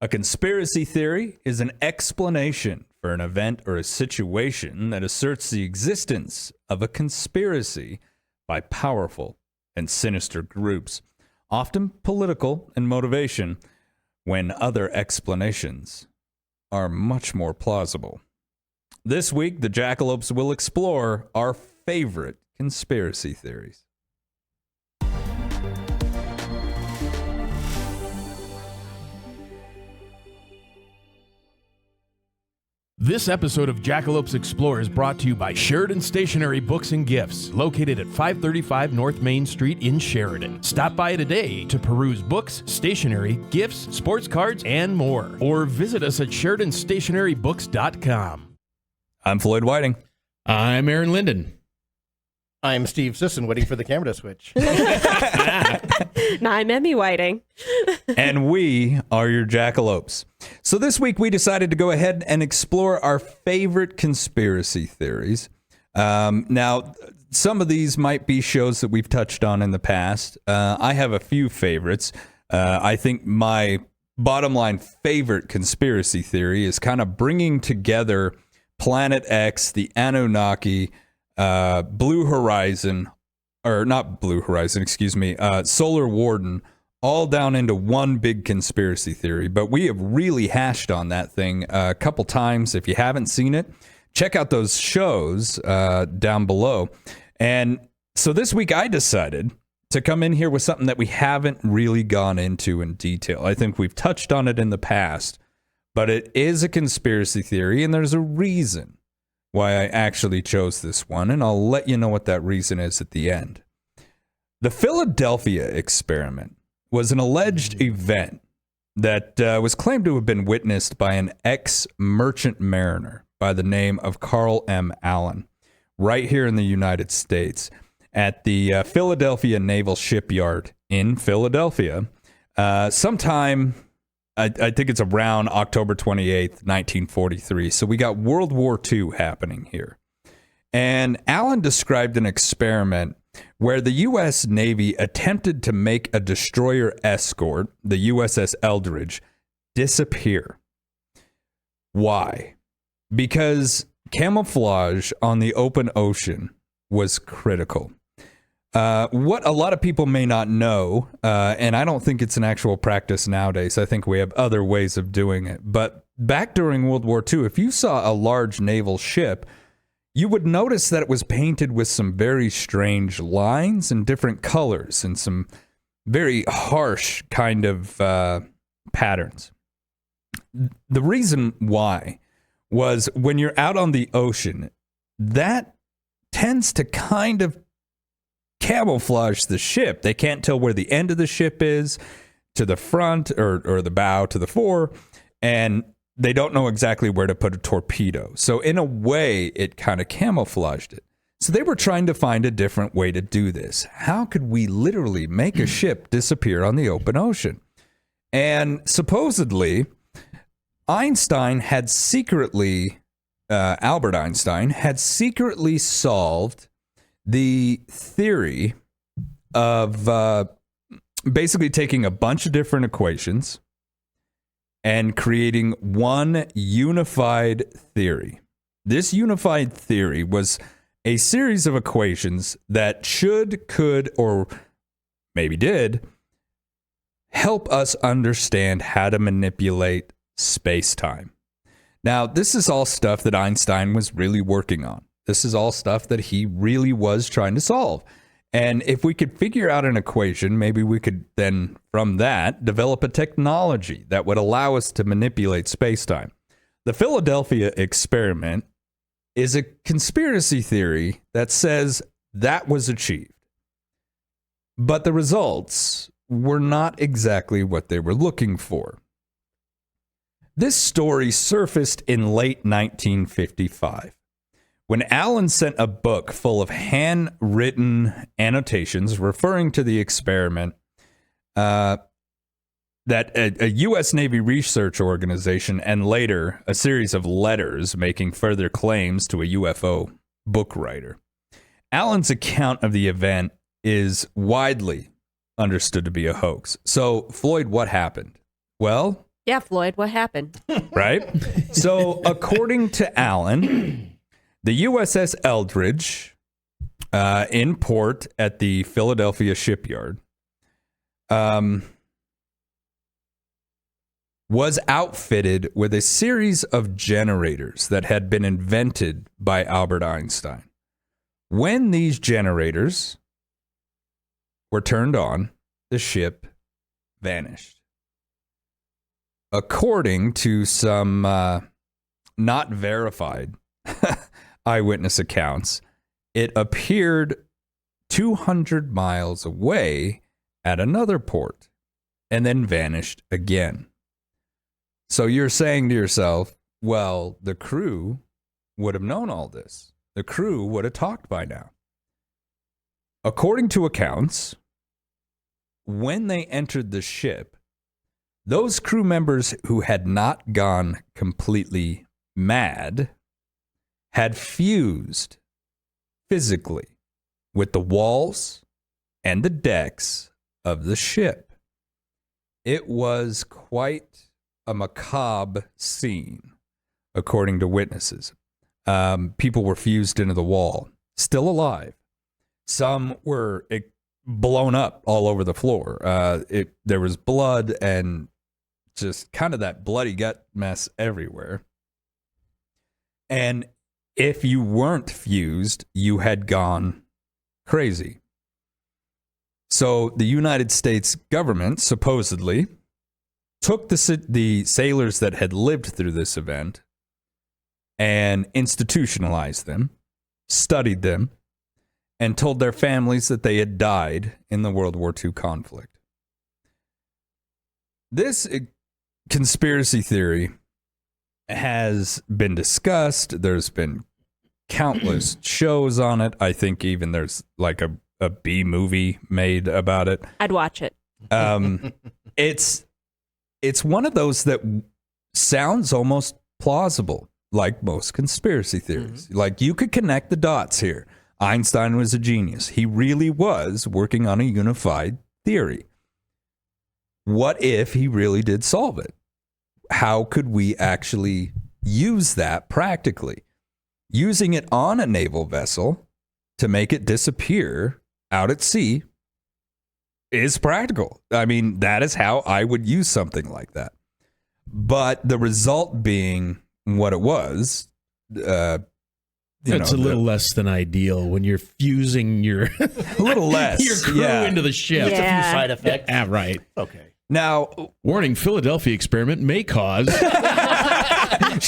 A conspiracy theory is an explanation for an event or a situation that asserts the existence of a conspiracy by powerful and sinister groups, often political in motivation, when other explanations are much more plausible. This week, the Jackalopes will explore our favorite conspiracy theories. This episode of Jackalopes Explore is brought to you by Sheridan Stationery Books and Gifts, located at 535 North Main Street in Sheridan. Stop by today to peruse books, stationery, gifts, sports cards, and more. Or visit us at SheridanStationeryBooks.com. I'm Floyd Whiting. I'm Aaron Linden. I'm Steve Sisson, waiting for the camera to switch. And I'm Emmy Whiting. And we are your Jackalopes. So this week we decided to go ahead and explore our favorite conspiracy theories. Now, some of these might be shows that we've touched on in the past. I have a few favorites. I think my bottom line favorite conspiracy theory is kind of bringing together Planet X, the Anunnaki, Blue Horizon, or not Blue Horizon, excuse me, Solar Warden, all down into one big conspiracy theory. But we have really hashed on that thing a couple times. If you haven't seen it, check out those shows down below. And so this week I decided to come in here with something that we haven't really gone into in detail. I think we've touched on it in the past, but it is a conspiracy theory, and there's a reason why I actually chose this one, and I'll let you know what that reason is at the end. The Philadelphia experiment was an alleged event that was claimed to have been witnessed by an ex-merchant mariner by the name of Carl M. Allen, right here in the United States, at the Philadelphia Naval Shipyard in Philadelphia, sometime, I think it's around October 28th, 1943. So we got World War II happening here. And Allen described an experiment where the U.S. Navy attempted to make a destroyer escort, the USS Eldridge, disappear. Why? Because camouflage on the open ocean was critical. What a lot of people may not know, and I don't think it's an actual practice nowadays. I think we have other ways of doing it. But back during World War II, if you saw a large naval ship, you would notice that it was painted with some very strange lines and different colors and some very harsh kind of patterns. The reason why was when you're out on the ocean, that tends to kind of camouflage the ship. They can't tell where the end of the ship is to the front or the bow to the fore, and they don't know exactly where to put a torpedo. So in a way, it kind of camouflaged it. So they were trying to find a different way to do this. How could we literally make a ship disappear on the open ocean? And supposedly, Albert Einstein had secretly solved the theory of basically taking a bunch of different equations and creating one unified theory. This unified theory was a series of equations that should, could, or maybe did help us understand how to manipulate space-time. Now, this is all stuff that Einstein was really working on. This is all stuff that he really was trying to solve. And if we could figure out an equation, maybe we could then, from that, develop a technology that would allow us to manipulate space-time. The Philadelphia experiment is a conspiracy theory that says that was achieved. But the results were not exactly what they were looking for. This story surfaced in late 1955. When Allen sent a book full of handwritten annotations referring to the experiment that a U.S. Navy research organization and later a series of letters making further claims to a UFO book writer. Allen's account of the event is widely understood to be a hoax. So, Floyd, what happened? Well, Yeah, Floyd, what happened? Right? So, according to Allen, the USS Eldridge in port at the Philadelphia shipyard was outfitted with a series of generators that had been invented by Albert Einstein. When these generators were turned on, the ship vanished. According to some not verified eyewitness accounts, it appeared 200 miles away at another port and then vanished again. So you're saying to yourself, well, the crew would have known all this. The crew would have talked by now. According to accounts, when they entered the ship, those crew members who had not gone completely mad had fused physically with the walls and the decks of the ship. It was quite a macabre scene, according to witnesses. People were fused into the wall, still alive. Some were blown up all over the floor. There was blood and just kind of that bloody gut mess everywhere. And if you weren't fused, you had gone crazy. So the United States government supposedly took the sailors that had lived through this event and institutionalized them, studied them, and told their families that they had died in the World War II conflict. This conspiracy theory has been discussed. There's been countless shows on it. I think even there's like a B movie made about it. I'd watch it. It's one of those that sounds almost plausible, like most conspiracy theories. Mm-hmm. Like you could connect the dots here. Einstein was a genius. He really was working on a unified theory. What if he really did solve it? How could we actually use that practically? Using it on a naval vessel to make it disappear out at sea is practical. I mean, that is how I would use something like that. But the result being what it was, it's a little less than ideal when you're fusing your a little less your crew into the ship. Just a few side effects. Yeah, right. Okay. Now, warning: Philadelphia experiment may cause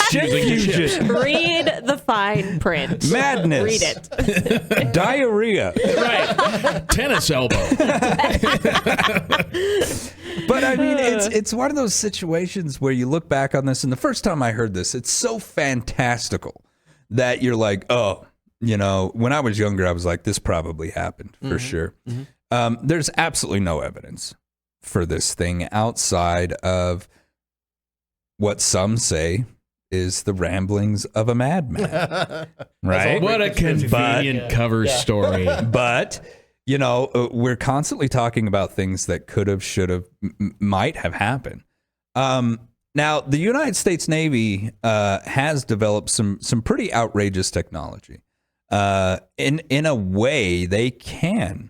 fusion, read the fine print. Madness, Read it. Diarrhea, right? Tennis elbow. But I mean, it's one of those situations where you look back on this, and the first time I heard this, it's so fantastical that you're like, oh, you know, when I was younger, I was like, this probably happened for sure. Mm-hmm. There's absolutely no evidence for this thing outside of what some say is the ramblings of a madman. Right? What a convenient cover story. But, you know, we're constantly talking about things that could have, should have, might have happened. Now, the United States Navy has developed some pretty outrageous technology. In a way, they can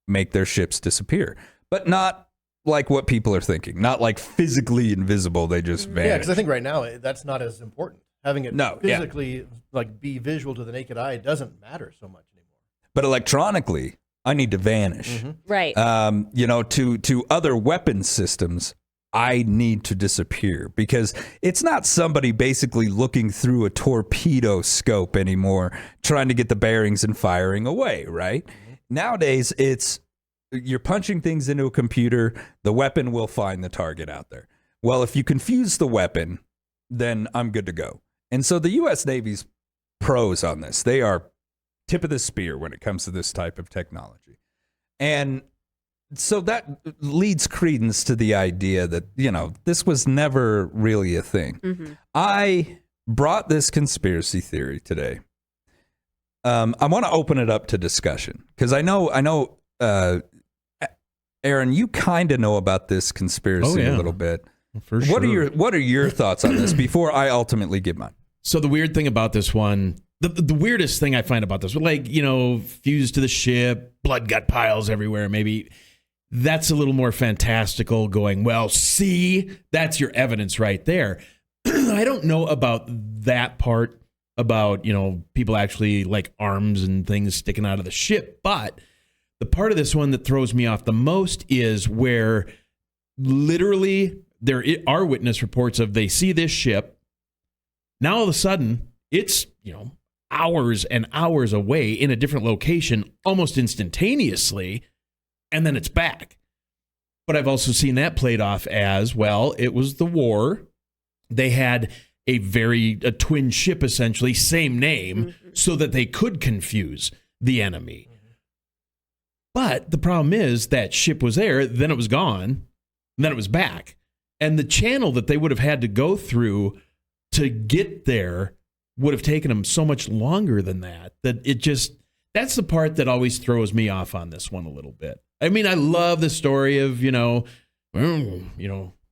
make their ships disappear, but not like what people are thinking. Not like physically invisible. They just vanish. Yeah, because I think right now that's not as important. Having it physically like be visual to the naked eye doesn't matter so much anymore. But electronically, I need to vanish. Mm-hmm. Right. You know, to other weapon systems, I need to disappear because it's not somebody basically looking through a torpedo scope anymore, trying to get the bearings and firing away, right? Mm-hmm. Nowadays, you're punching things into a computer, the weapon will find the target out there. Well, if you confuse the weapon, then I'm good to go. And so the U.S. Navy's pros on this. They are tip of the spear when it comes to this type of technology. And so that leads credence to the idea that, you know, this was never really a thing. Mm-hmm. I brought this conspiracy theory today. I want to open it up to discussion because I know, Aaron, you kind of know about this conspiracy a little bit. For sure. What are your thoughts on this before I ultimately give mine? So the weird thing about this one, the weirdest thing I find about this, like, fused to the ship, blood gut piles everywhere, maybe that's a little more fantastical going, well, see, that's your evidence right there. I don't know about that part about, people actually like arms and things sticking out of the ship. But the part of this one that throws me off the most is where literally there are witness reports of they see this ship. Now all of a sudden it's, hours and hours away in a different location almost instantaneously, and then it's back. But I've also seen that played off as, well, it was the war. They had a twin ship, essentially, same name, so that they could confuse the enemy. But the problem is that ship was there, then it was gone, and then it was back. And the channel that they would have had to go through to get there would have taken them so much longer than that that's the part that always throws me off on this one a little bit. I mean, I love the story of,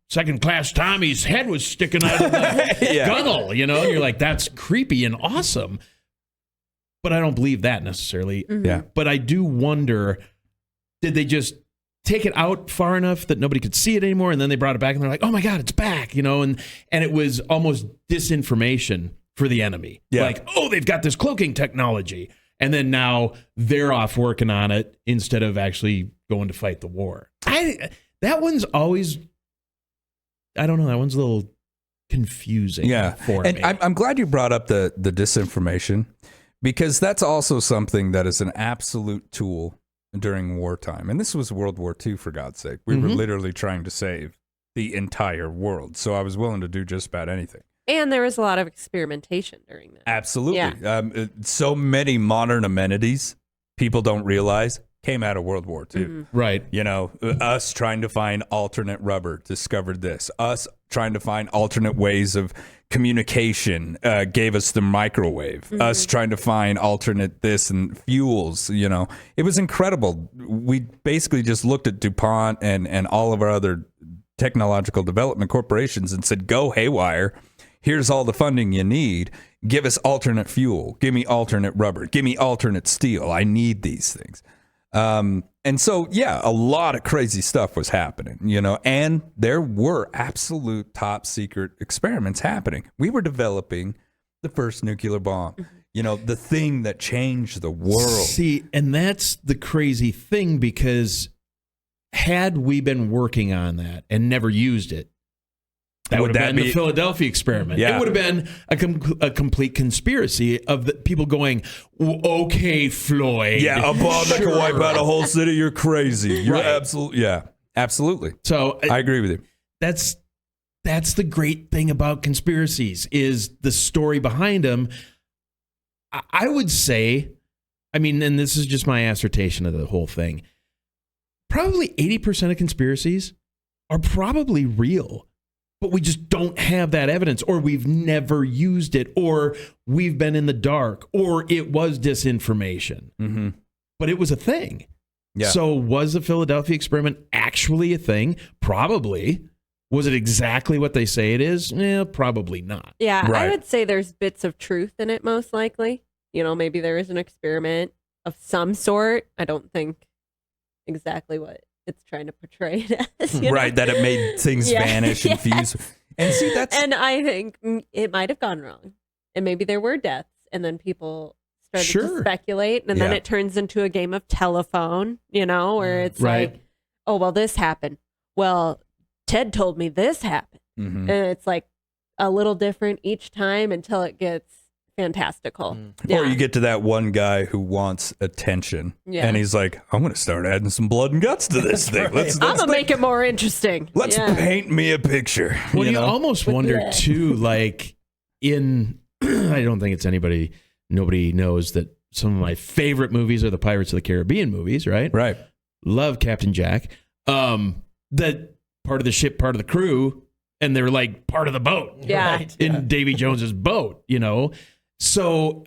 second class Tommy's head was sticking out of the gunnel, and you're like, that's creepy and awesome. But I don't believe that necessarily. Yeah. But I do wonder, did they just take it out far enough that nobody could see it anymore? And then they brought it back and they're like, oh my God, it's back, and it was almost disinformation for the enemy. Yeah. Like, oh, they've got this cloaking technology. And then now they're off working on it instead of actually going to fight the war. That one's always, I don't know, that one's a little confusing for me. And I'm glad you brought up the disinformation, because that's also something that is an absolute tool during wartime. And this was World War II, for God's sake. We were literally trying to save the entire world. So I was willing to do just about anything. And there was a lot of experimentation during that. Absolutely. Yeah. So many modern amenities, people don't realize, came out of World War II. Mm-hmm. Right. Us trying to find alternate rubber discovered this. Us trying to find alternate ways of communication gave us the microwave. Mm-hmm. Us trying to find alternate this and fuels, it was incredible. We basically just looked at DuPont and all of our other technological development corporations and said, go haywire. Here's all the funding you need. Give us alternate fuel. Give me alternate rubber. Give me alternate steel. I need these things. And so, a lot of crazy stuff was happening, and there were absolute top secret experiments happening. We were developing the first nuclear bomb, the thing that changed the world. See, and that's the crazy thing, because had we been working on that and never used it, that would have been the Philadelphia experiment. Yeah. It would have been a complete conspiracy of the people going, okay, Floyd. Yeah, a bomb that can wipe out a whole city. You're crazy. You're absolutely. So I agree with you. That's the great thing about conspiracies, is the story behind them. I would say, and this is just my assertion of the whole thing, probably 80% of conspiracies are probably real. But we just don't have that evidence, or we've never used it, or we've been in the dark, or it was disinformation. Mm-hmm. But it was a thing. Yeah. So was the Philadelphia experiment actually a thing? Probably. Was it exactly what they say it is? Probably not. Yeah, Right. I would say there's bits of truth in it, most likely. Maybe there is an experiment of some sort. I don't think exactly what it's trying to portray it as. Right, that it made things vanish and fuse. And see, And I think it might have gone wrong. And maybe there were deaths, and then people started to speculate, and then it turns into a game of telephone, where it's like, oh, well, this happened. Well, Ted told me this happened. Mm-hmm. And it's like a little different each time until it gets fantastical. Or you get to that one guy who wants attention, and he's like, I'm going to start adding some blood and guts to this thing. Let's I'm going to make it more interesting. Let's paint me a picture. Well, you almost wonder, too, like I don't think it's nobody knows that some of my favorite movies are the Pirates of the Caribbean movies, right? Right. Love Captain Jack. That part of the ship, part of the crew, and they're like part of the boat. Yeah. In Davy Jones's boat, So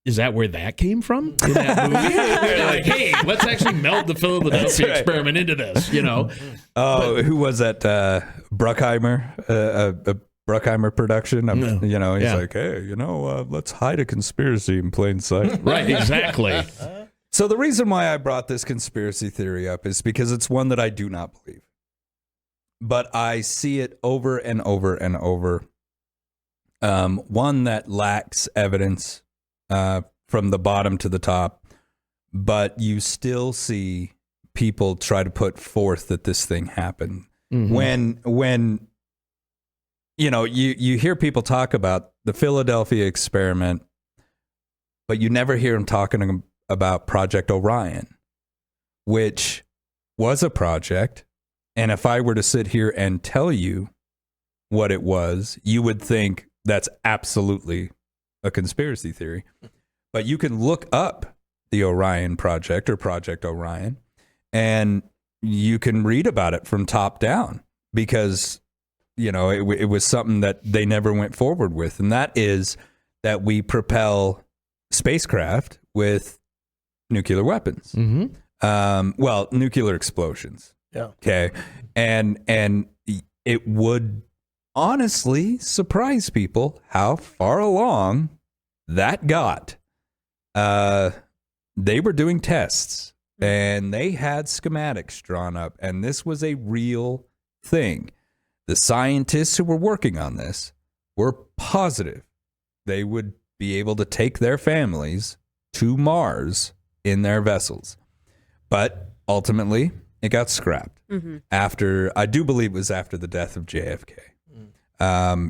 is that where that came from in that movie? They're like, hey, let's actually meld the Philadelphia experiment into this, you know? Oh, who was that? Bruckheimer, a Bruckheimer production. You know, he's like, hey, you know, let's hide a conspiracy in plain sight. Right, exactly. So the reason why I brought this conspiracy theory up is because it's one that I do not believe. But I see it over and over and over. One that lacks evidence from the bottom to the top, but you still see people try to put forth that this thing happened. Mm-hmm. When you know, you hear people talk about the Philadelphia experiment, but you never hear them talking about Project Orion, which was a project. And if I were to sit here and tell you what it was, you would think that's absolutely a conspiracy theory. But you can look up the Orion Project or Project Orion, and you can read about it from top down because, you know, it was something that they never went forward with. And that is that we propel spacecraft with nuclear weapons. Mm-hmm. Well, nuclear explosions. Yeah. Okay. And it would honestly surprise people how far along that got. They were doing tests and they had schematics drawn up, and this was a real thing. The scientists who were working on this were positive they would be able to take their families to Mars in their vessels. But ultimately, it got scrapped after, I do believe it was after the death of JFK,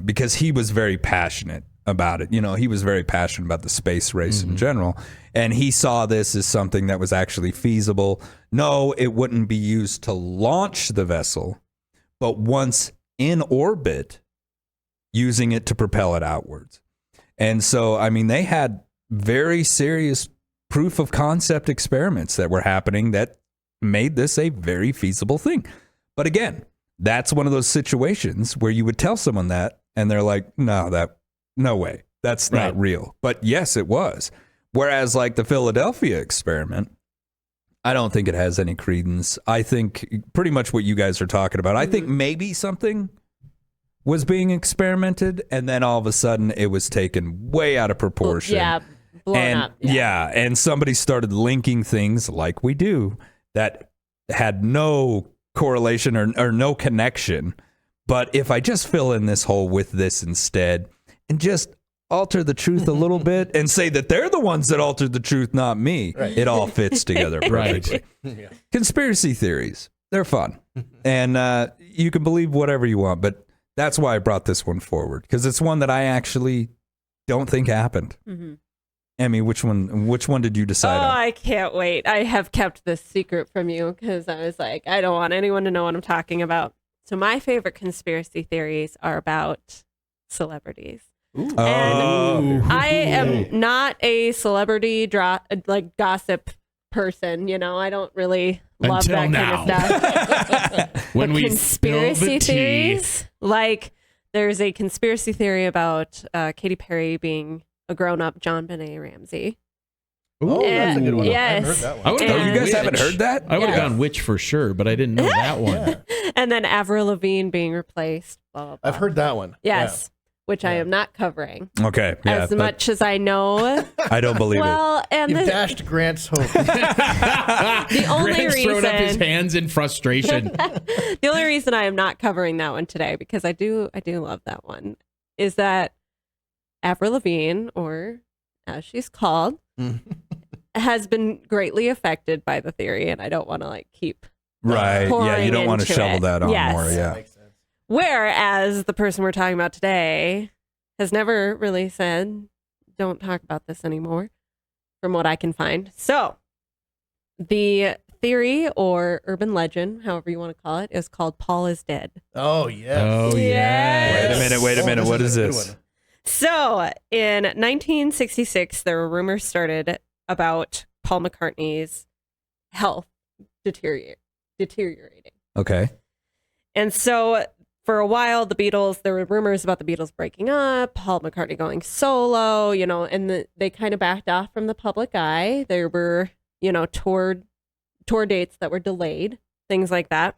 because he was very passionate about it. You know, he was very passionate about the space race in general, and he saw this as something that was actually feasible. No, it wouldn't be used to launch the vessel, but once in orbit, using it to propel it outwards. And so, I mean, they had very serious proof of concept experiments that were happening that made this a very feasible thing. But again, that's one of those situations where you would tell someone that and they're like, no way, that's not real. But yes, it was. Whereas like the Philadelphia experiment, I don't think it has any credence. I think pretty much what you guys are talking about. I think maybe something was being experimented and then all of a sudden it was taken way out of proportion. Yeah, blown up. Yeah, and somebody started linking things like we do that had no correlation or no connection. But if I just fill in this hole with this instead and just alter the truth a little bit and say that they're the ones that altered the truth, not me, it all fits together perfectly. Yeah. Conspiracy theories, they're fun. And you can believe whatever you want, but that's why I brought this one forward, because it's one that I actually don't think happened. Emmy, which one did you decide on? I can't wait. I have kept this secret from you because I was like, I don't want anyone to know what I'm talking about. So my favorite conspiracy theories are about celebrities. Ooh. And I am not a celebrity gossip person. You know, I don't really love Until that now. kind of stuff. When but we conspiracy spill the tea. theories, like there's a conspiracy theory about Katy Perry being a grown-up John Benet Ramsey. Oh, that's a good one. Yes. I haven't heard that one. Oh, you guys haven't heard that? I would have gone witch for sure, but I didn't know that one. Yeah. And then Avril Lavigne being replaced. Blah, blah, blah. I've heard that one. Yes, which I am not covering. Okay. Yeah, as much as I know. I don't believe it. And You've dashed Grant's hope. the only Grant's reason throwing up his hands in frustration. the only reason I am not covering that one today, because I do love that one, is that Avril Lavigne, or as she's called, has been greatly affected by the theory, and I don't want to keep right. Yeah, you don't want to shovel that on more. Yeah. Makes sense. Whereas the person we're talking about today has never really said, don't talk about this anymore, from what I can find. So the theory or urban legend, however you want to call it, is called Paul is dead. Oh, yes. Oh, Yes. Wait a minute. What is a good this? one. So in 1966, there were rumors started about Paul McCartney's health deteriorating. Okay. And so for a while, the Beatles, there were rumors about the Beatles breaking up, Paul McCartney going solo, and they kind of backed off from the public eye. There were, tour dates that were delayed, things like that.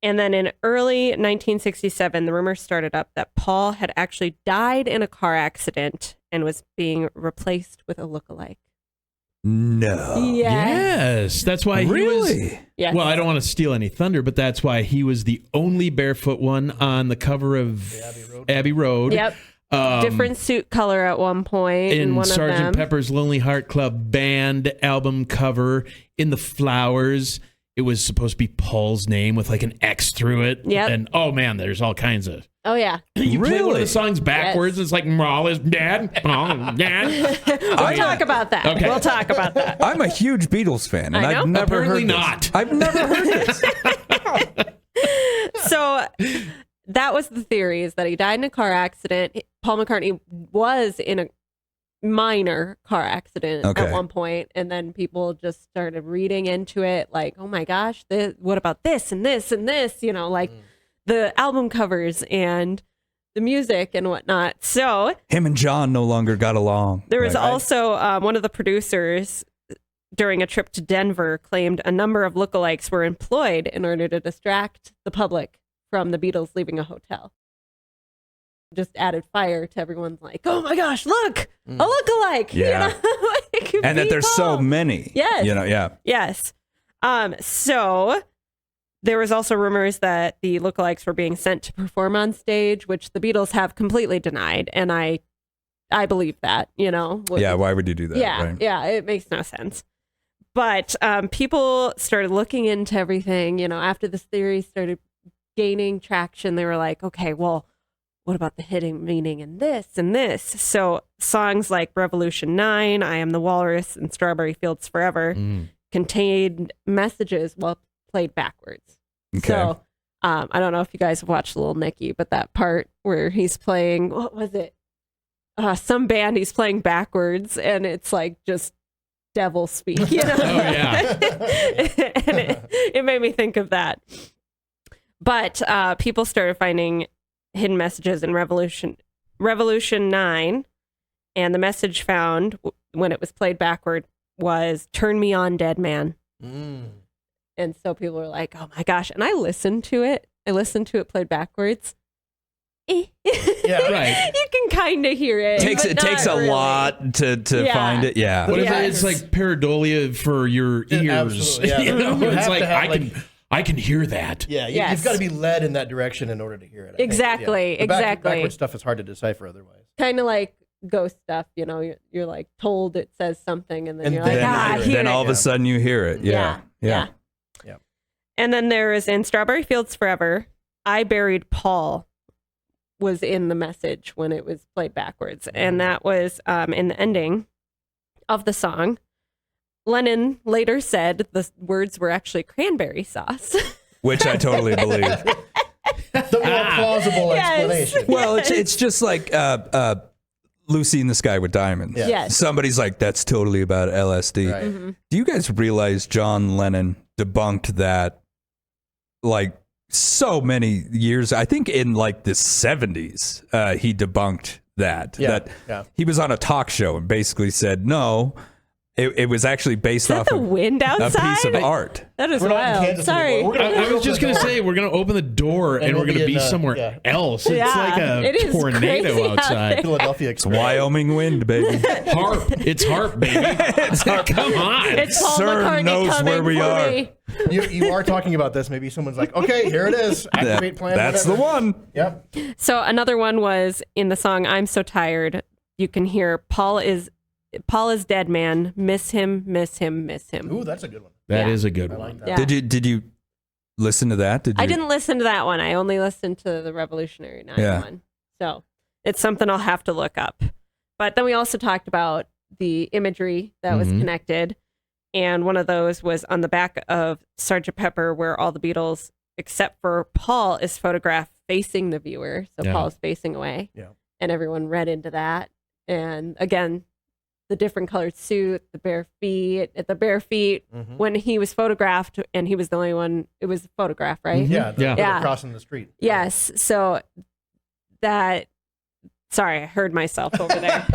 And then in early 1967, the rumor started up that Paul had actually died in a car accident and was being replaced with a lookalike. No. Yes. That's why he was. Yes. Well, I don't want to steal any thunder, but that's why he was the only barefoot one on the cover of Abbey Road. Yep. Different suit color at one point. In one Sgt. of them. Pepper's Lonely Heart Club Band album cover, in the flowers, it was supposed to be Paul's name with like an X through it. Yep. And oh man, there's all kinds of. Oh, yeah. You play one of the songs backwards, Yes. it's like, Maul is dead. Maul is dead. We'll talk about that. Okay. We'll talk about that. I'm a huge Beatles fan, and I know. I've never Apparently heard not. this. I've never heard this. So that was the theory, is that he died in a car accident. Paul McCartney was in a minor car accident at one point, and then people just started reading into it like, oh my gosh, what about this and this and this, the album covers and the music and whatnot. So Him and John no longer got along. there was Right. also one of the producers during a trip to Denver claimed a number of lookalikes were employed in order to distract the public from the Beatles leaving a hotel. Just added fire to everyone's like, oh my gosh, look, a lookalike. Yeah. It could And that be there's so Paul. many. Yes. Yeah. Yes. So there was also rumors that the lookalikes were being sent to perform on stage, which the Beatles have completely denied. And I believe that, Yeah, why would you do that? Yeah. Right? Yeah. It makes no sense. But people started looking into everything, after this theory started gaining traction. They were like, okay, well, what about the hidden meaning in this and this? So songs like Revolution 9, I Am the Walrus, and Strawberry Fields Forever contained messages played backwards. Okay. So I don't know if you guys have watched Little Nicky, but that part where he's playing, what was it? Some band he's playing backwards, and it's like just devil speak, Oh, yeah. and it made me think of that. But people started finding hidden messages in Revolution 9, and the message found when it was played backward was "Turn me on, dead man." And so people were like, "Oh my gosh!" And I listened to it. Played backwards. Yeah, right. You can kind of hear it. It takes a really. lot to Yeah. find it. Yeah. What if Yes. it's like pareidolia for your ears? absolutely, yeah. You know, You it's have like to have, I can hear that. Yeah, Yes. you've got to be led in that direction in order to hear it. I think. Exactly, Yeah. The exactly. backward stuff is hard to decipher otherwise. Kind of like ghost stuff, you're like told it says something, and then you're like, then I you hear it. hear Then it. all of a sudden you hear it. Yeah. Yeah. And then there is in Strawberry Fields Forever, I Buried Paul was in the message when it was played backwards. And that was in the ending of the song. Lennon later said the words were actually cranberry sauce. Which I totally believe. The more plausible Yes. explanation. Well, it's just like Lucy in the Sky with Diamonds. Yeah. Yes. Somebody's like, that's totally about LSD. Right. Mm-hmm. Do you guys realize John Lennon debunked that like so many years? I think in like the 70s, he debunked that. Yeah, That yeah. he was on a talk show and basically said, no, it was actually based Is that off the of wind a outside? piece of art. That is We're not in wild. Kansas Sorry. anymore. We're gonna I was just open going to the say, we're going to open the door and we'll we're going to be be in, somewhere yeah. else. It's Yeah, like a it is tornado crazy out outside. there. Philadelphia It's Express. Wyoming wind, baby. Harp. It's harp, baby. Come on. It's Paul Sir McCartney knows coming where we for are. me. You are talking about this. Maybe someone's like, okay, here it is. Activate plan. That's the whatever. one. Yep. So another one was in the song "I'm So Tired." You can hear Paul is dead man. Miss him, miss him, miss him. Ooh, that's a good one. That Yeah. is a good I one. like that. Yeah. Did you listen to that? I didn't listen to that one. I only listened to the Revolutionary 9 Yeah. one. So it's something I'll have to look up. But then we also talked about the imagery that was Mhm. connected. And one of those was on the back of Sgt. Pepper, where all the Beatles, except for Paul, is photographed facing the viewer. So Yeah. Paul is facing away. Yeah. And everyone read into that. And again, the different colored suit, the bare feet. At the bare feet, when he was photographed, and he was the only one. It was a photograph, right? Yeah. Crossing the street. Yes. So that. Sorry, I heard myself over there.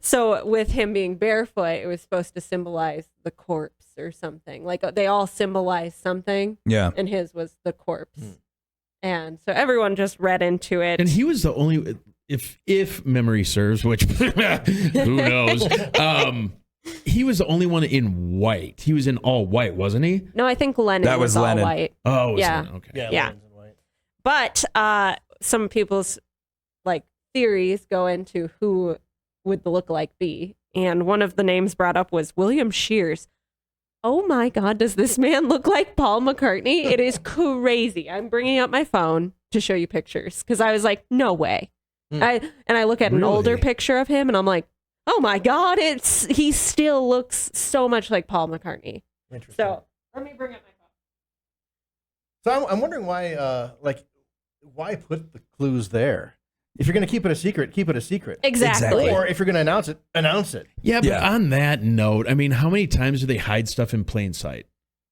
So with him being barefoot, it was supposed to symbolize the corpse or something. Like they all symbolize something. Yeah. And his was the corpse. And so everyone just read into it. And he was the only, if memory serves, which who knows, he was the only one in white. He was in all white, wasn't he? No, I think Lennon was all Lennon. white. Oh, yeah. Lennon. Okay. Yeah. Yeah. Lennon's in white. But some people's like theories go into who would the lookalike be. And one of the names brought up was William Shears. Oh my God, does this man look like Paul McCartney? It is crazy. I'm bringing up my phone to show you pictures because I was like, no way. I look at an older picture of him and I'm like, oh my God, he still looks so much like Paul McCartney. Interesting. So let me bring up my phone. So I'm wondering why, why put the clues there? If you're going to keep it a secret, keep it a secret. Exactly. Or if you're going to announce it, announce it. Yeah, but on that note, I mean, how many times do they hide stuff in plain sight?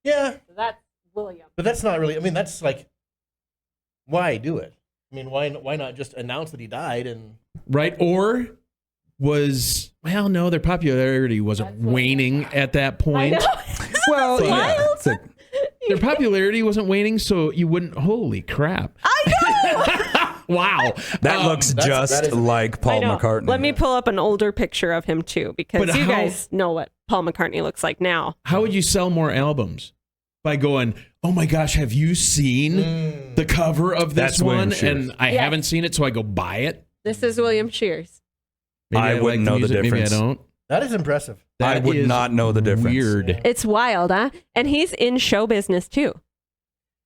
Yeah. So that's William. But that's not really, I mean, that's like, why do it? I mean, why not just announce that he died and... Right? Or no, their popularity wasn't waning at that point. Well, yeah. Their popularity wasn't waning, so you wouldn't, holy crap. I know! Wow. That looks just like Paul McCartney. Let me pull up an older picture of him too, because you guys know what Paul McCartney looks like now. How would you sell more albums? By going, oh my gosh, have you seen the cover of this one? And I haven't seen it, so I go buy it. This is William Shears. Maybe I wouldn't know the difference. Maybe I don't. That is impressive. I would not know the difference. Weird. It's wild, huh? And he's in show business too,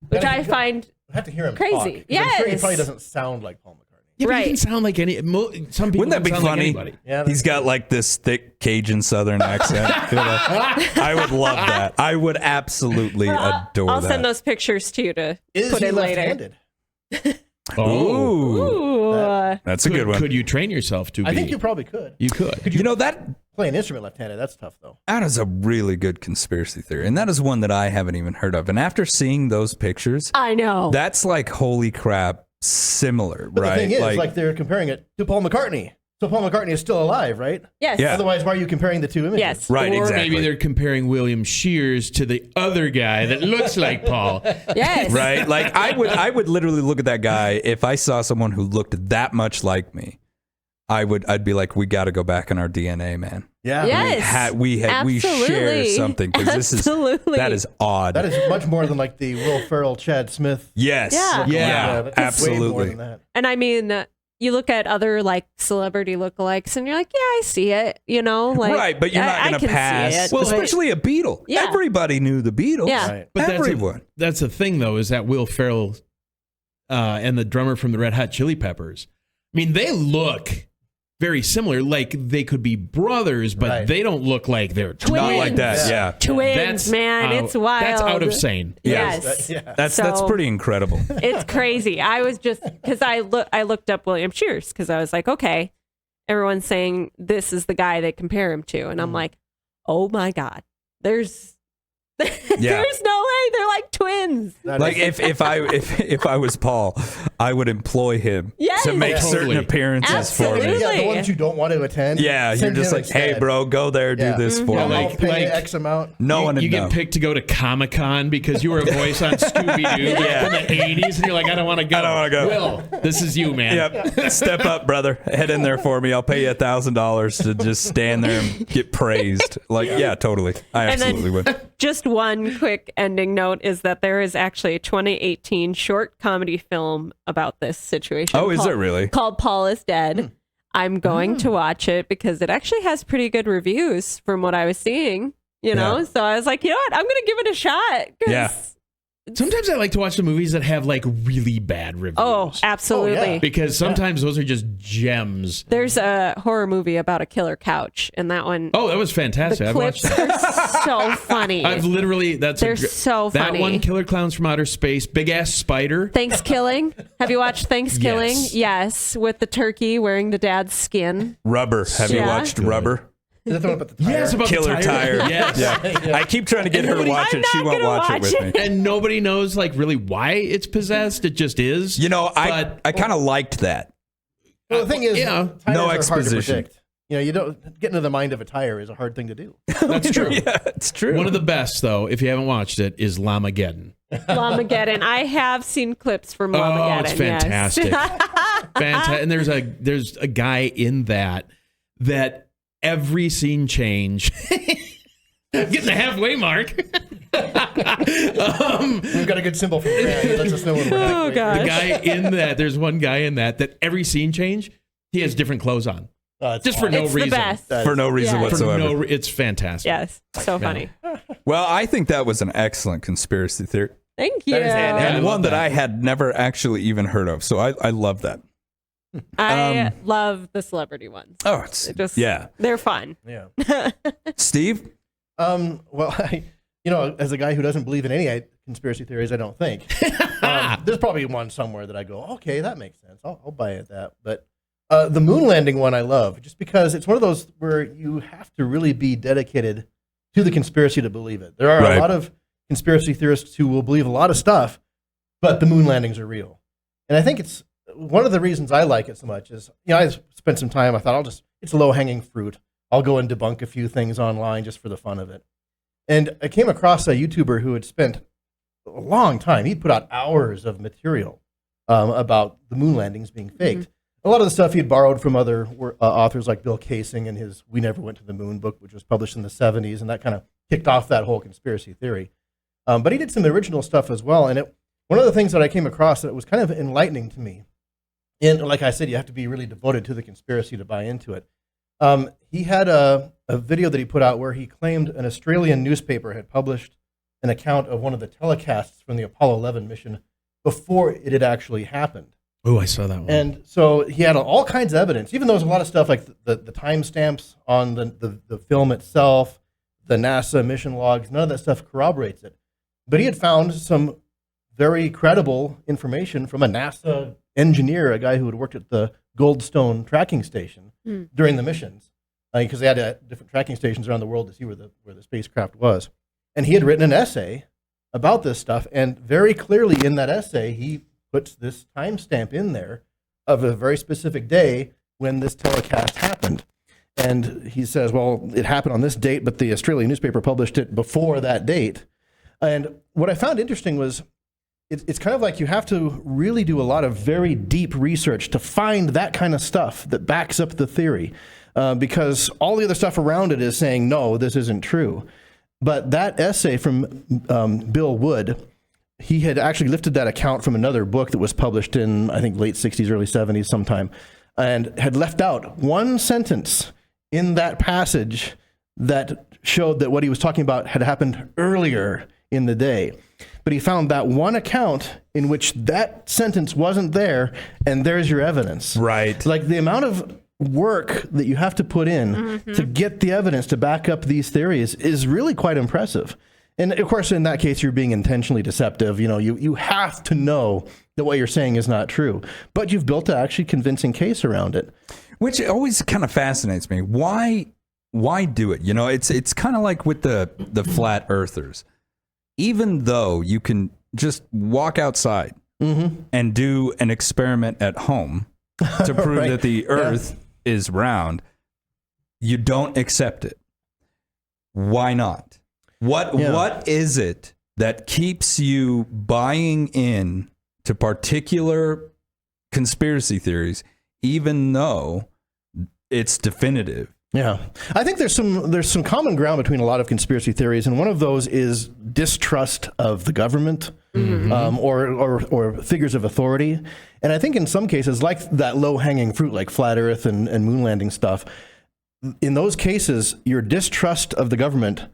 which I find I have to hear him crazy. talk, Yes. I'm sure he probably doesn't sound like Paul McCartney. Yeah, but Right. he can sound like any. Some people Wouldn't that be don't sound funny? Like anybody. Yeah, He's got like this thick Cajun Southern accent. I would love that. I would absolutely adore I'll that. send those pictures to you to Is put he in later. left-handed? Ooh, Ooh. that's a good one. Could you train yourself to be? I think you probably could. You could. You know, that Play an instrument left-handed. That's tough, though. is a really good conspiracy theory. And that is one that I haven't even heard of. And after seeing those pictures, I know. that's like, holy crap, similar, But right? the thing is, like they're comparing it to Paul McCartney. So Paul McCartney is still alive, right? Yes. Yeah. Otherwise, why are you comparing the two images? Yes. right, Or exactly. maybe they're comparing William Shears to the other guy that looks like Paul. Yes. Right? Like I would literally look at that guy if I saw someone who looked that much like me. I'd be like, we got to go back in our DNA, man. Yeah. Yes. We share Absolutely. something because that is odd. That is much more than like the Will Ferrell, Chad Smith. Yes. Yeah. Yeah. That's way more Absolutely. than that. And I mean, you look at other like celebrity lookalikes and you're like, yeah, I see it, you know? Like, Right, but you're not I going to can see pass. it, Well, but- especially a Beatle. Yeah. Everybody knew the Beatles. Yeah. Right. But Everyone. that's the thing, though, is that Will Ferrell and the drummer from the Red Hot Chili Peppers, I mean, they look very similar. Like they could be brothers, but Right. they don't look like they're Twins. Not like that. Yeah. Twins, man, it's wild. That's out of sane. Yes. That's So- pretty incredible. It's crazy. I was just because I looked up William Shears because I was like, okay, everyone's saying this is the guy they compare him to, and I'm like, oh my God, there's no way they're like twins. Like if I was Paul, I would employ him Yes. to make Totally. certain appearances for Absolutely. me. Yeah, the ones you don't want to attend. Yeah, you're send just him like, hey, instead. bro, go there, do Yeah. this for Yeah, me. I'll pay Like- X amount. No one would You know. get picked to go to Comic-Con because you were a voice on Scooby-Doo back in the 80s, and you're like, I don't want to go. I don't wanna go. Will, this is you, man. Yep. Step up, brother. Head in there for me. I'll pay you $1,000 to just stand there and get praised. Like, yeah, totally. I And then- absolutely would. Just one quick ending note is that there is actually a 2018 short comedy film about this situation. Oh, is called- there really? Called Paul is Dead. I'm going to watch it because it actually has pretty good reviews from what I was seeing, you know? Yeah. So I was like, you know what? I'm going to give it a shot. 'Cause Yeah. Sometimes I like to watch the movies that have like really bad reviews. Oh, absolutely. Oh, yeah. Because sometimes those are just gems. There's a horror movie about a killer couch, and that one. Oh, that was fantastic. The clips are so funny. I've literally, They're so funny. That one, Killer Clowns from Outer Space, big ass spider. Thanksgiving. Have you watched Thanksgiving? Yes, with the turkey wearing the dad's skin. Rubber. Have you watched Rubber? Is that the one about the tire? Yes, about Killer the tire. Yes. Yeah. I keep trying to get her to watch it. She won't watch it with me. And nobody knows like really why it's possessed. It just is. You know, I kind of liked that. Well, the thing is, yeah, tires no are exposition. hard to predict. You know, you don't get into the mind of a tire is a hard thing to do. That's true. Yeah, it's true. One of the best, though, if you haven't watched it, is Lamageddon. Lamageddon. I have seen clips from Lamageddon. Oh, it's fantastic. Yes. Fantastic. And there's a guy in that every scene change. Getting the halfway mark. We've got a good symbol for that. He lets us know when we're halfway. gosh. The guy in that, there's one guy in that every scene change, he has different clothes on. Just for no It's reason. the best. For no reason Yeah. whatsoever. It's fantastic. Yes, so funny. Well, I think that was an excellent conspiracy theory. Thank you. That is handy. And I one love that that. I had never actually even heard of. So I love that. I love the celebrity ones. Oh, it's They're fun. Yeah. Steve? Well, as a guy who doesn't believe in any conspiracy theories, I don't think. There's probably one somewhere that I go, okay, that makes sense. I'll buy it that. But the moon landing one I love, just because it's one of those where you have to really be dedicated to the conspiracy to believe it. There are a lot of conspiracy theorists who will believe a lot of stuff, but the moon landings are real. And I think it's one of the reasons I like it so much is, I spent some time, I thought it's low-hanging fruit. I'll go and debunk a few things online just for the fun of it. And I came across a YouTuber who had spent a long time. He put out hours of material about the moon landings being faked. Mm-hmm. A lot of the stuff he had borrowed from other authors like Bill Kaysing and his We Never Went to the Moon book, which was published in the 70s, and that kind of kicked off that whole conspiracy theory. But he did some original stuff as well. And one of the things that I came across that was kind of enlightening to me, and like I said, you have to be really devoted to the conspiracy to buy into it. He had a video that he put out where he claimed an Australian newspaper had published an account of one of the telecasts from the Apollo 11 mission before it had actually happened. Oh, I saw that one. And so he had all kinds of evidence, even though there's a lot of stuff like the timestamps on the film itself, the NASA mission logs, none of that stuff corroborates it. But he had found some very credible information from a NASA engineer, a guy who had worked at the Goldstone tracking station during the missions, because they had different tracking stations around the world to see where the spacecraft was. And he had written an essay about this stuff, and very clearly in that essay, he puts this timestamp in there of a very specific day when this telecast happened. And he says, well, it happened on this date, but the Australian newspaper published it before that date. And what I found interesting was it's kind of like you have to really do a lot of very deep research to find that kind of stuff that backs up the theory, because all the other stuff around it is saying, no, this isn't true. But that essay from Bill Wood, he had actually lifted that account from another book that was published in, I think, late 60s, early 70s sometime, and had left out one sentence in that passage that showed that what he was talking about had happened earlier in the day. But he found that one account in which that sentence wasn't there, and there's your evidence. Right. Like the amount of work that you have to put in to get the evidence to back up these theories is really quite impressive. And of course, in that case, you're being intentionally deceptive. You have to know that what you're saying is not true, but you've built an actually convincing case around it. Which always kind of fascinates me. Why do it? It's kind of like with the flat earthers. Even though you can just walk outside and do an experiment at home to prove Right. that the earth is round, you don't accept it. Why not? What is it that keeps you buying in to particular conspiracy theories, even though it's definitive? Yeah, I think there's some common ground between a lot of conspiracy theories, and one of those is distrust of the government or figures of authority. And I think in some cases, like that low-hanging fruit, like flat Earth and moon landing stuff, in those cases, your distrust of the government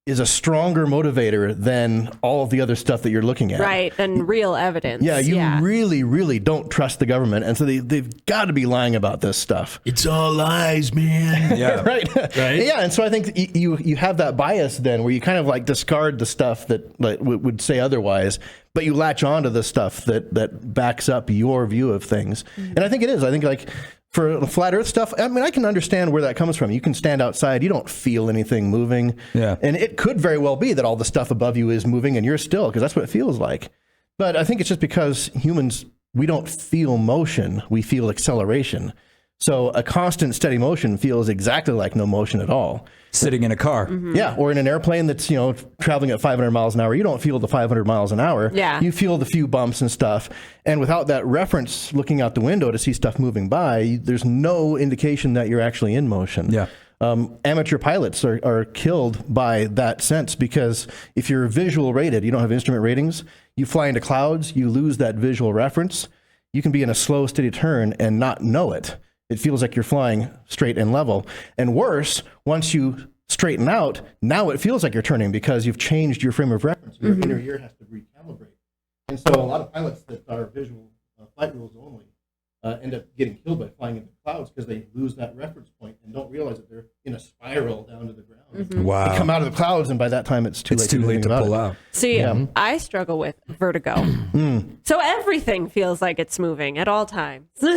is a stronger motivator than all of the other stuff that you're looking at. Right, and real evidence. Yeah, you really, really don't trust the government. And so they've got to be lying about this stuff. It's all lies, man. Yeah. Right. Yeah, and so I think you have that bias then where you kind of like discard the stuff that would say otherwise, but you latch on to the stuff that backs up your view of things. And I think it is. I think like for the flat earth stuff, I mean, I can understand where that comes from. You can stand outside, you don't feel anything moving. Yeah. And it could very well be that all the stuff above you is moving and you're still, because that's what it feels like. But I think it's just because humans, we don't feel motion, we feel acceleration. So a constant steady motion feels exactly like no motion at all. Sitting in a car. Yeah, or in an airplane that's, traveling at 500 miles an hour. You don't feel the 500 miles an hour. Yeah. You feel the few bumps and stuff. And without that reference looking out the window to see stuff moving by, there's no indication that you're actually in motion. Yeah. Amateur pilots are killed by that sense because if you're visual rated, you don't have instrument ratings, you fly into clouds, you lose that visual reference. You can be in a slow, steady turn and not know it. It feels like you're flying straight and level. And worse, once you straighten out, now it feels like you're turning because you've changed your frame of reference. Your inner ear has to recalibrate. And so a lot of pilots that are visual flight rules only end up getting killed by flying into clouds because they lose that reference point and don't realize that they're in a spiral down to the ground. Wow. They come out of the clouds, and by that time, it's too late to pull out. See, I struggle with vertigo. So everything feels like it's moving at all times. There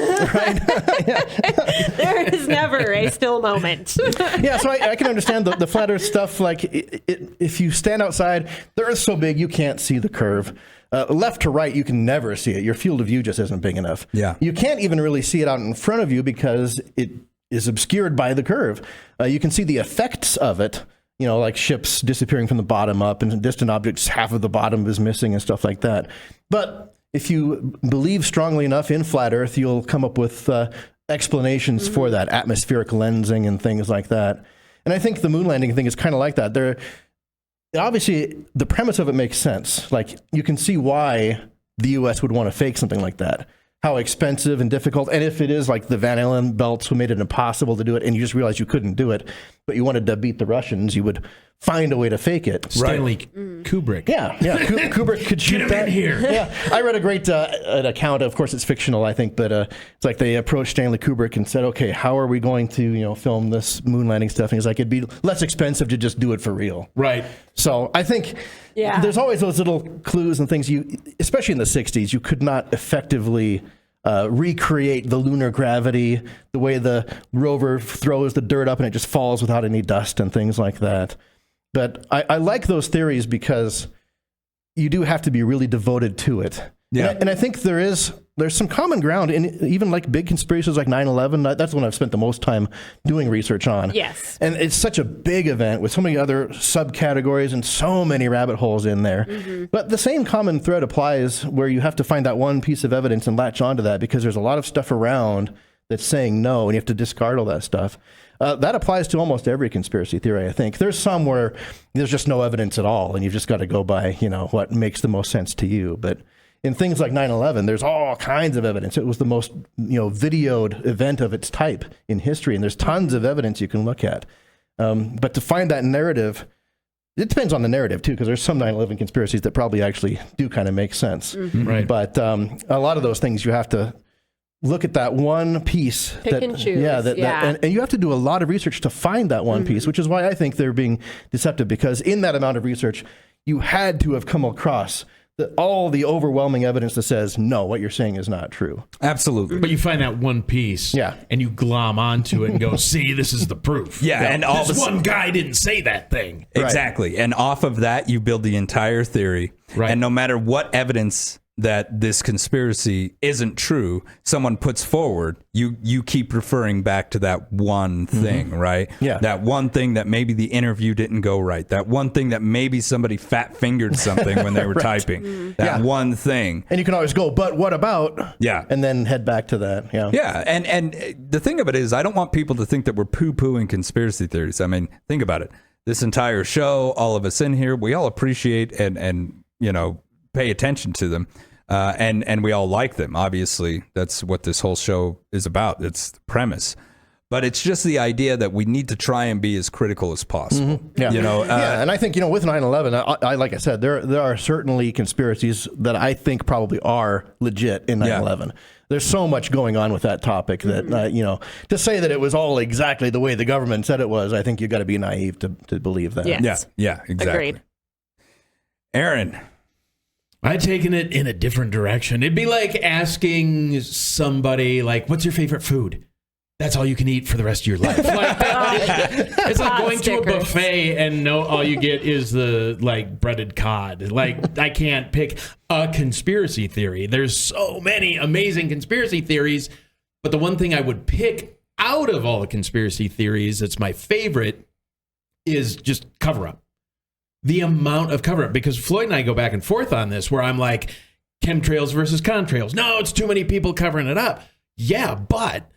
is never a still moment. Yeah, so I can understand the flat earth stuff. Like, if you stand outside, the earth's so big, you can't see the curve. Left to right, you can never see it. Your field of view just isn't big enough. Yeah. You can't even really see it out in front of you because it is obscured by the curve. You can see the effects of it, like ships disappearing from the bottom up and distant objects, half of the bottom is missing and stuff like that. But if you believe strongly enough in flat earth, you'll come up with explanations for that, atmospheric lensing and things like that. And I think the moon landing thing is kind of like that. Obviously, the premise of it makes sense. Like, you can see why the U.S. would want to fake something like that. How expensive and difficult. And if it is like the Van Allen belts who made it impossible to do it, and you just realized you couldn't do it, but you wanted to beat the Russians, you would find a way to fake it. Stanley Kubrick. Yeah. Kubrick could shoot that. In here. Yeah, I read a great an account. Of course, it's fictional, I think, but it's like they approached Stanley Kubrick and said, "Okay, how are we going to film this moon landing stuff?" And he's like, "It'd be less expensive to just do it for real." Right. So I think there's always those little clues and things. Especially in the '60s, you could not effectively recreate the lunar gravity, the way the rover throws the dirt up and it just falls without any dust and things like that. But I like those theories because you do have to be really devoted to it. Yeah. And I think there's some common ground in even like big conspiracies like 9/11. That's the one I've spent the most time doing research on. Yes. And it's such a big event with so many other subcategories and so many rabbit holes in there. But the same common thread applies where you have to find that one piece of evidence and latch onto that because there's a lot of stuff around that's saying no, and you have to discard all that stuff. That applies to almost every conspiracy theory, I think. There's some where there's just no evidence at all, and you've just got to go by, what makes the most sense to you. But in things like 9/11, there's all kinds of evidence. It was the most, videoed event of its type in history, and there's tons of evidence you can look at. But to find that narrative, it depends on the narrative, too, because there's some 9/11 conspiracies that probably actually do kind of make sense. Right. But a lot of those things you have to look at that one piece. Pick and choose. And you have to do a lot of research to find that one piece, which is why I think they're being deceptive, because in that amount of research, you had to have come across all the overwhelming evidence that says, no, what you're saying is not true. Absolutely. But you find that one piece, and you glom onto it and go, see, this is the proof. And all this one guy didn't say that thing. Exactly. Right. And off of that, you build the entire theory. Right. And no matter what evidence that this conspiracy isn't true, someone puts forward, you keep referring back to that one thing, right? Yeah. That one thing that maybe the interview didn't go right. That one thing that maybe somebody fat fingered something when they were typing. That one thing. And you can always go, but what about? Yeah. And then head back to that. Yeah. Yeah. And the thing of it is, I don't want people to think that we're poo-pooing conspiracy theories. I mean, think about it. This entire show, all of us in here, we all appreciate and pay attention to them. And we all like them. Obviously, that's what this whole show is about. It's the premise. But it's just the idea that we need to try and be as critical as possible. Yeah. Yeah, and I think, with 9/11, I like I said, there are certainly conspiracies that I think probably are legit in 9/11. There's so much going on with that topic that, to say that it was all exactly the way the government said it was, I think you've got to be naive to believe that. Yes. Yeah, exactly. Agreed. Aaron. I'd taken it in a different direction. It'd be like asking somebody, like, what's your favorite food? That's all you can eat for the rest of your life. Like it's like going to a buffet and all you get is the breaded cod. Like, I can't pick a conspiracy theory. There's so many amazing conspiracy theories, but the one thing I would pick out of all the conspiracy theories that's my favorite is just cover up. The amount of cover up, because Floyd and I go back and forth on this, where I'm like, chemtrails versus contrails. No, it's too many people covering it up. Yeah, but